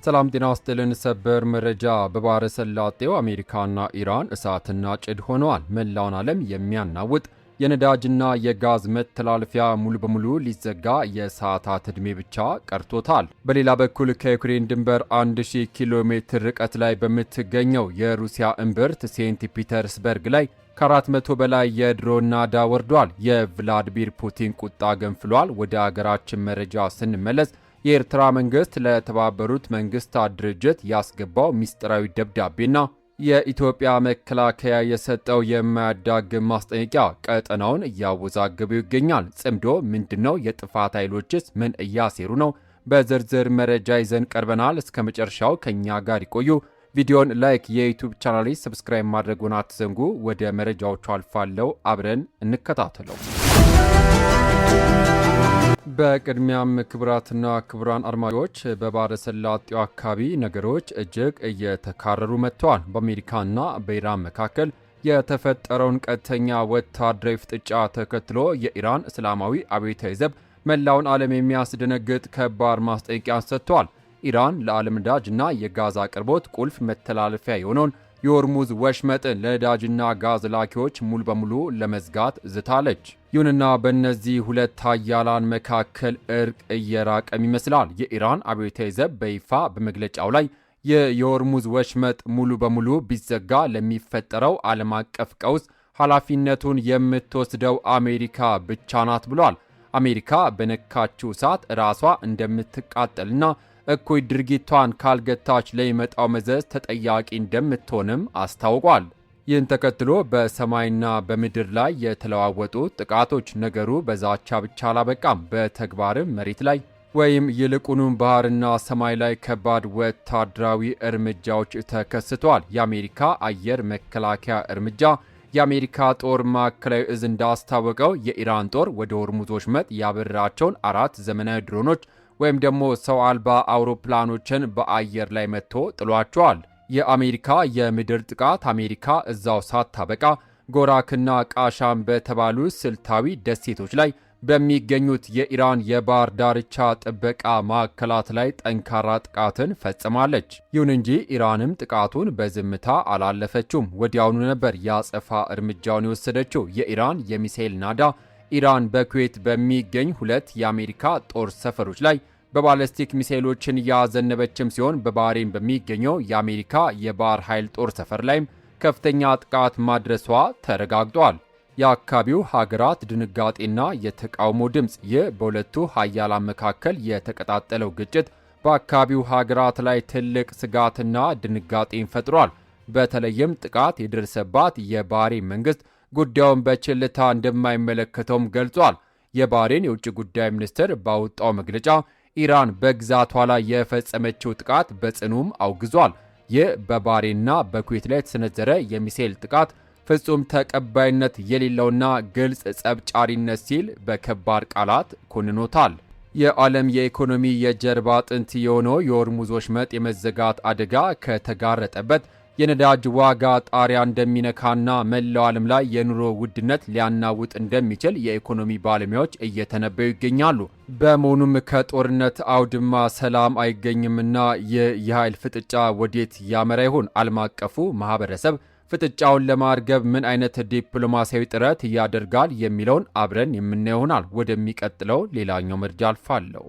ሰላም ጤና ይስጥልን። ሰበር መረጃ። በባህረ ሰላጤው አሜሪካና ኢራን እሳትና ጭድ ሆነዋል። መላውን ዓለም የሚያናውጥ የነዳጅና የጋዝ መተላለፊያ ሙሉ በሙሉ ሊዘጋ የሰዓታት ዕድሜ ብቻ ቀርቶታል። በሌላ በኩል ከዩክሬን ድንበር 1000 ኪሎ ሜትር ርቀት ላይ በምትገኘው የሩሲያ እምብርት ሴንት ፒተርስበርግ ላይ ከ400 በላይ የድሮን ናዳ ወርዷል። የቭላዲሚር ፑቲን ቁጣ ገንፍሏል። ወደ አገራችን መረጃ ስንመለስ የኤርትራ መንግስት ለተባበሩት መንግስታት ድርጅት ያስገባው ሚስጥራዊ ደብዳቤና የኢትዮጵያ መከላከያ የሰጠው የማያዳግም ማስጠንቀቂያ ቀጠናውን እያወዛገበው ይገኛል። ጽምዶ ምንድነው? የጥፋት ኃይሎችስ ምን እያሴሩ ነው? በዝርዝር መረጃ ይዘን ቀርበናል። እስከ መጨረሻው ከኛ ጋር ይቆዩ። ቪዲዮን ላይክ፣ የዩቲዩብ ቻናሌ ሰብስክራይብ ማድረጉን አትዘንጉ። ወደ መረጃዎቹ አልፋለሁ። አብረን እንከታተለው። በቅድሚያም ክቡራትና ክቡራን አድማጮች፣ በባህረ ሰላጤው አካባቢ ነገሮች እጅግ እየተካረሩ መጥተዋል። በአሜሪካና በኢራን መካከል የተፈጠረውን ቀጥተኛ ወታደራዊ ፍጥጫ ተከትሎ የኢራን እስላማዊ አብዮታዊ ዘብ መላውን ዓለም የሚያስደነግጥ ከባድ ማስጠንቀቂያ ሰጥቷል። ኢራን ለዓለም ነዳጅና የጋዝ አቅርቦት ቁልፍ መተላለፊያ የሆነውን የሆርሙዝ ወሽመጥን ለነዳጅና ጋዝ ላኪዎች ሙሉ በሙሉ ለመዝጋት ዝታለች። ይሁንና በእነዚህ ሁለት ኃያላን መካከል እርቅ እየራቀም ይመስላል። የኢራን አብዮታዊ ዘብ በይፋ በመግለጫው ላይ የሆርሙዝ ወሽመጥ ሙሉ በሙሉ ቢዘጋ ለሚፈጠረው ዓለም አቀፍ ቀውስ ኃላፊነቱን የምትወስደው አሜሪካ ብቻ ናት ብሏል። አሜሪካ በነካችው እሳት ራሷ እንደምትቃጠልና እኩይ ድርጊቷን ካልገታች ለሚመጣው መዘዝ ተጠያቂ እንደምትሆንም አስታውቋል። ይህን ተከትሎ በሰማይና በምድር ላይ የተለዋወጡ ጥቃቶች ነገሩ በዛቻ ብቻ አላበቃም። በተግባርም መሬት ላይ ወይም ይልቁንም ባህርና ሰማይ ላይ ከባድ ወታደራዊ እርምጃዎች ተከስተዋል። የአሜሪካ አየር መከላከያ እርምጃ። የአሜሪካ ጦር ማዕከላዊ እዝ እንዳስታወቀው የኢራን ጦር ወደ ሆርሙዝ ወሽመጥ ያበረራቸውን 4 ዘመናዊ ድሮኖች ወይም ደግሞ ሰው አልባ አውሮፕላኖችን በአየር ላይ መጥቶ ጥሏቸዋል። የአሜሪካ የምድር ጥቃት አሜሪካ እዛው ሳታበቃ ጎራክና ቃሻም በተባሉ ስልታዊ ደሴቶች ላይ በሚገኙት የኢራን የባህር ዳርቻ ጥበቃ ማዕከላት ላይ ጠንካራ ጥቃትን ፈጽማለች። ይሁን እንጂ ኢራንም ጥቃቱን በዝምታ አላለፈችውም። ወዲያውኑ ነበር የአጸፋ እርምጃውን የወሰደችው። የኢራን የሚሳኤል ናዳ ኢራን በኩዌት በሚገኝ 2 የአሜሪካ ጦር ሰፈሮች ላይ በባለስቲክ ሚሳኤሎችን ያዘነበችም ሲሆን በባህሬን በሚገኘው የአሜሪካ የባህር ኃይል ጦር ሰፈር ላይም ከፍተኛ ጥቃት ማድረሷ ተረጋግጧል። የአካባቢው ሀገራት ድንጋጤና የተቃውሞ ድምፅ። ይህ በሁለቱ ኃያላን መካከል የተቀጣጠለው ግጭት በአካባቢው ሀገራት ላይ ትልቅ ስጋትና ድንጋጤን ፈጥሯል። በተለይም ጥቃት የደረሰባት የባህሬን መንግስት ጉዳዩን በችልታ እንደማይመለከተውም ገልጿል። የባህሬን የውጭ ጉዳይ ሚኒስትር ባወጣው መግለጫ ኢራን በግዛቷ ላይ የፈጸመችው ጥቃት በጽኑም አውግዟል። ይህ በባህሬንና በኩዌት ላይ የተሰነዘረ የሚሳኤል ጥቃት ፍጹም ተቀባይነት የሌለውና ግልጽ ጸብጫሪነት ሲል በከባድ ቃላት ኮንኖታል። የዓለም የኢኮኖሚ የጀርባ አጥንት የሆነው የሆርሙዝ ወሽመጥ የመዘጋት አደጋ ከተጋረጠበት የነዳጅ ዋጋ ጣሪያ እንደሚነካና መላው ዓለም ላይ የኑሮ ውድነት ሊያናውጥ እንደሚችል የኢኮኖሚ ባለሙያዎች እየተነበዩ ይገኛሉ። በመሆኑም ከጦርነት አውድማ ሰላም አይገኝምና ይህ የኃይል ፍጥጫ ወዴት ያመራ ይሆን? ዓለም አቀፉ ማህበረሰብ ፍጥጫውን ለማርገብ ምን አይነት ዲፕሎማሲያዊ ጥረት ያደርጋል የሚለውን አብረን የምናየው ይሆናል። ወደሚቀጥለው ሌላኛው መረጃ አልፋለሁ።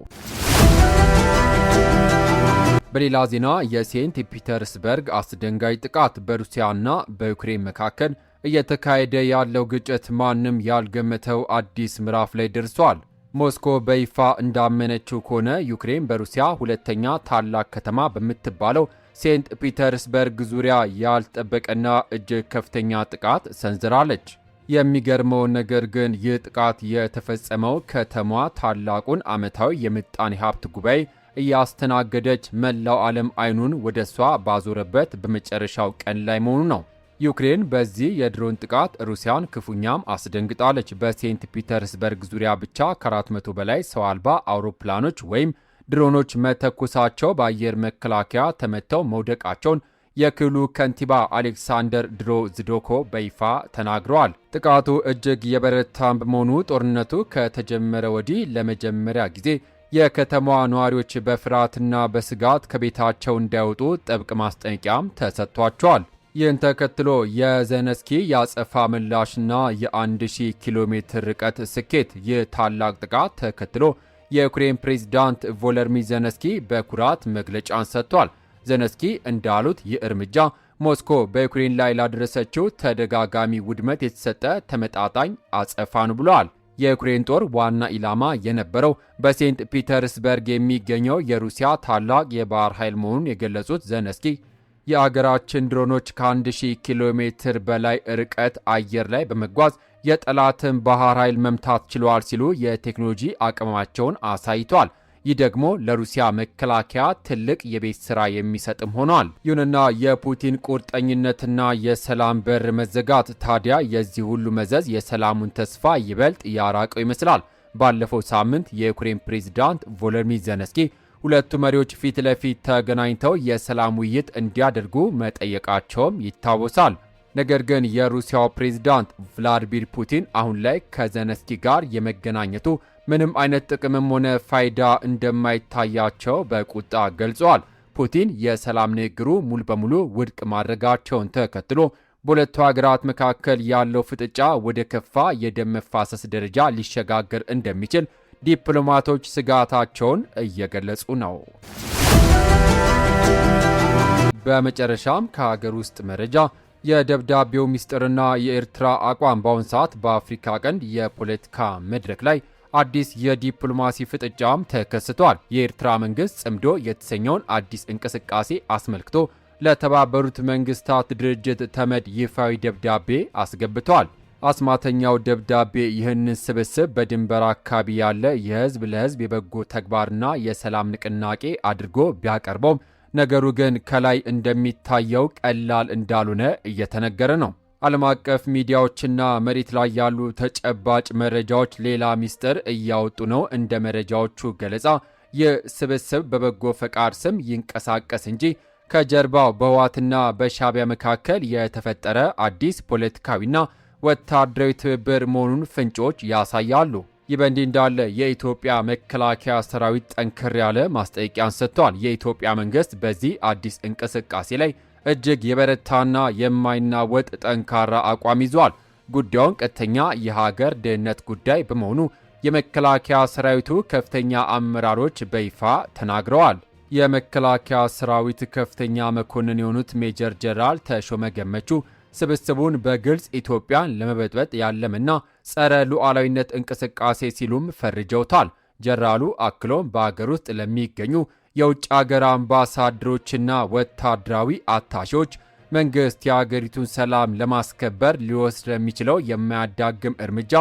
በሌላ ዜና የሴንት ፒተርስበርግ አስደንጋጭ ጥቃት። በሩሲያና በዩክሬን መካከል እየተካሄደ ያለው ግጭት ማንም ያልገመተው አዲስ ምዕራፍ ላይ ደርሷል። ሞስኮ በይፋ እንዳመነችው ከሆነ ዩክሬን በሩሲያ ሁለተኛ ታላቅ ከተማ በምትባለው ሴንት ፒተርስበርግ ዙሪያ ያልጠበቀና እጅግ ከፍተኛ ጥቃት ሰንዝራለች። የሚገርመው ነገር ግን ይህ ጥቃት የተፈጸመው ከተማዋ ታላቁን ዓመታዊ የምጣኔ ሀብት ጉባኤ እያስተናገደች መላው ዓለም አይኑን ወደ እሷ ባዞረበት በመጨረሻው ቀን ላይ መሆኑ ነው። ዩክሬን በዚህ የድሮን ጥቃት ሩሲያን ክፉኛም አስደንግጣለች። በሴንት ፒተርስበርግ ዙሪያ ብቻ ከ400 በላይ ሰው አልባ አውሮፕላኖች ወይም ድሮኖች መተኮሳቸው በአየር መከላከያ ተመተው መውደቃቸውን የክልሉ ከንቲባ አሌክሳንደር ድሮዝዶኮ በይፋ ተናግረዋል። ጥቃቱ እጅግ የበረታ በመሆኑ ጦርነቱ ከተጀመረ ወዲህ ለመጀመሪያ ጊዜ የከተማዋ ነዋሪዎች በፍርሃትና በስጋት ከቤታቸው እንዳይወጡ ጥብቅ ማስጠንቀቂያም ተሰጥቷቸዋል። ይህን ተከትሎ የዘለንስኪ የአጸፋ ምላሽና የ1000 ኪሎ ሜትር ርቀት ስኬት። ይህ ታላቅ ጥቃት ተከትሎ የዩክሬን ፕሬዝዳንት ቮሎዲሚር ዜሌንስኪ በኩራት መግለጫን ሰጥቷል። ዜሌንስኪ እንዳሉት ይህ እርምጃ ሞስኮ በዩክሬን ላይ ላደረሰችው ተደጋጋሚ ውድመት የተሰጠ ተመጣጣኝ አጸፋ ነው ብለዋል። የዩክሬን ጦር ዋና ኢላማ የነበረው በሴንት ፒተርስበርግ የሚገኘው የሩሲያ ታላቅ የባህር ኃይል መሆኑን የገለጹት ዜሌንስኪ የአገራችን ድሮኖች ከ1000 ኪሎ ሜትር በላይ ርቀት አየር ላይ በመጓዝ የጠላትን ባህር ኃይል መምታት ችለዋል ሲሉ የቴክኖሎጂ አቅማቸውን አሳይቷል። ይህ ደግሞ ለሩሲያ መከላከያ ትልቅ የቤት ሥራ የሚሰጥም ሆኗል። ይሁንና የፑቲን ቁርጠኝነትና የሰላም በር መዘጋት ታዲያ የዚህ ሁሉ መዘዝ የሰላሙን ተስፋ ይበልጥ ያራቀው ይመስላል። ባለፈው ሳምንት የዩክሬን ፕሬዝዳንት ቮሎዲሚር ዜሌንስኪ ሁለቱ መሪዎች ፊት ለፊት ተገናኝተው የሰላም ውይይት እንዲያደርጉ መጠየቃቸውም ይታወሳል። ነገር ግን የሩሲያው ፕሬዝዳንት ቭላዲሚር ፑቲን አሁን ላይ ከዜሌንስኪ ጋር የመገናኘቱ ምንም አይነት ጥቅምም ሆነ ፋይዳ እንደማይታያቸው በቁጣ ገልጸዋል። ፑቲን የሰላም ንግግሩ ሙሉ በሙሉ ውድቅ ማድረጋቸውን ተከትሎ በሁለቱ ሀገራት መካከል ያለው ፍጥጫ ወደ ከፋ የደም መፋሰስ ደረጃ ሊሸጋገር እንደሚችል ዲፕሎማቶች ስጋታቸውን እየገለጹ ነው። በመጨረሻም ከሀገር ውስጥ መረጃ የደብዳቤው ሚስጥርና የኤርትራ አቋም በአሁኑ ሰዓት በአፍሪካ ቀንድ የፖለቲካ መድረክ ላይ አዲስ የዲፕሎማሲ ፍጥጫም ተከስቷል። የኤርትራ መንግስት ጽምዶ የተሰኘውን አዲስ እንቅስቃሴ አስመልክቶ ለተባበሩት መንግስታት ድርጅት ተመድ ይፋዊ ደብዳቤ አስገብቷል። አስማተኛው ደብዳቤ ይህንን ስብስብ በድንበር አካባቢ ያለ የህዝብ ለህዝብ የበጎ ተግባርና የሰላም ንቅናቄ አድርጎ ቢያቀርበውም ነገሩ ግን ከላይ እንደሚታየው ቀላል እንዳልሆነ እየተነገረ ነው። ዓለም አቀፍ ሚዲያዎችና መሬት ላይ ያሉ ተጨባጭ መረጃዎች ሌላ ሚስጥር እያወጡ ነው። እንደ መረጃዎቹ ገለጻ ይህ ስብስብ በበጎ ፈቃድ ስም ይንቀሳቀስ እንጂ ከጀርባው በህወሓትና በሻዕቢያ መካከል የተፈጠረ አዲስ ፖለቲካዊና ወታደራዊ ትብብር መሆኑን ፍንጮች ያሳያሉ። ይህ በእንዲህ እንዳለ የኢትዮጵያ መከላከያ ሰራዊት ጠንከር ያለ ማስጠንቀቂያን ሰጥቷል። የኢትዮጵያ መንግስት በዚህ አዲስ እንቅስቃሴ ላይ እጅግ የበረታና የማይናወጥ ጠንካራ አቋም ይዟል። ጉዳዩን ቀጥተኛ የሀገር ደህንነት ጉዳይ በመሆኑ የመከላከያ ሰራዊቱ ከፍተኛ አመራሮች በይፋ ተናግረዋል። የመከላከያ ሰራዊት ከፍተኛ መኮንን የሆኑት ሜጀር ጀነራል ተሾመ ገመቹ ስብስቡን በግልጽ ኢትዮጵያን ለመበጥበጥ ያለምና ጸረ ሉዓላዊነት እንቅስቃሴ ሲሉም ፈርጀውታል። ጀነራሉ አክሎም በአገር ውስጥ ለሚገኙ የውጭ አገር አምባሳደሮችና ወታደራዊ አታሺዎች መንግስት የአገሪቱን ሰላም ለማስከበር ሊወስድ ለሚችለው የማያዳግም እርምጃ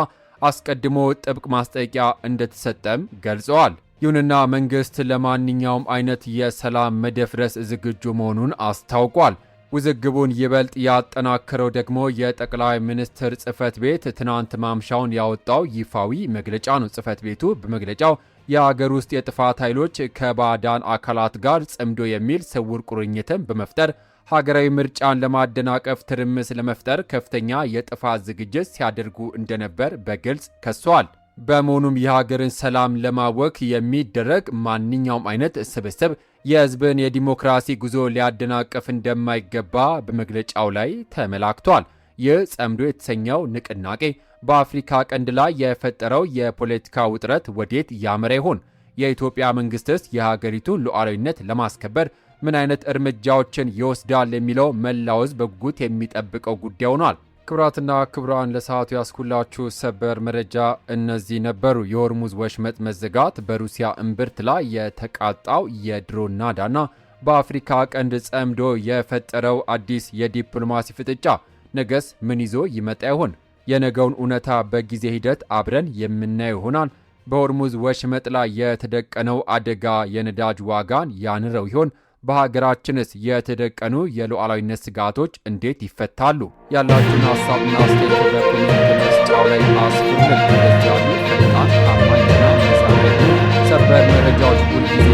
አስቀድሞ ጥብቅ ማስጠንቀቂያ እንደተሰጠም ገልጸዋል። ይሁንና መንግስት ለማንኛውም አይነት የሰላም መደፍረስ ዝግጁ መሆኑን አስታውቋል። ውዝግቡን ይበልጥ ያጠናከረው ደግሞ የጠቅላይ ሚኒስትር ጽህፈት ቤት ትናንት ማምሻውን ያወጣው ይፋዊ መግለጫ ነው። ጽህፈት ቤቱ በመግለጫው የአገር ውስጥ የጥፋት ኃይሎች ከባዕዳን አካላት ጋር ጽምዶ የሚል ስውር ቁርኝትን በመፍጠር ሀገራዊ ምርጫን ለማደናቀፍ ትርምስ ለመፍጠር ከፍተኛ የጥፋት ዝግጅት ሲያደርጉ እንደነበር በግልጽ ከሷል። በመሆኑም የሀገርን ሰላም ለማወክ የሚደረግ ማንኛውም አይነት ስብስብ የህዝብን የዲሞክራሲ ጉዞ ሊያደናቀፍ እንደማይገባ በመግለጫው ላይ ተመላክቷል። ይህ ጽምዶ የተሰኘው ንቅናቄ በአፍሪካ ቀንድ ላይ የፈጠረው የፖለቲካ ውጥረት ወዴት ያመራ ይሆን? የኢትዮጵያ መንግስትስ የሀገሪቱን ሉዓላዊነት ለማስከበር ምን አይነት እርምጃዎችን ይወስዳል የሚለው መላው ህዝብ በጉጉት የሚጠብቀው ጉዳይ ሆኗል። ክቡራትና ክቡራን ለሰዓቱ ያስኩላችሁ ሰበር መረጃ እነዚህ ነበሩ። የሆርሙዝ ወሽመጥ መዘጋት፣ በሩሲያ እምብርት ላይ የተቃጣው የድሮን ናዳና በአፍሪካ ቀንድ ጸምዶ የፈጠረው አዲስ የዲፕሎማሲ ፍጥጫ ነገስ ምን ይዞ ይመጣ ይሆን? የነገውን እውነታ በጊዜ ሂደት አብረን የምናየው ይሆናል። በሆርሙዝ ወሽመጥ ላይ የተደቀነው አደጋ የነዳጅ ዋጋን ያንረው ይሆን? በሀገራችንስ የተደቀኑ የሉዓላዊነት ስጋቶች እንዴት ይፈታሉ? ያላችሁን ሀሳብና አስተያየት በኮሜንት መስጫው ላይ አስፍሩልን። እንደዚህ ያሉ ፈጣን፣ ታማኝና መሰረታዊ ሰበር መረጃዎች ሁልጊዜ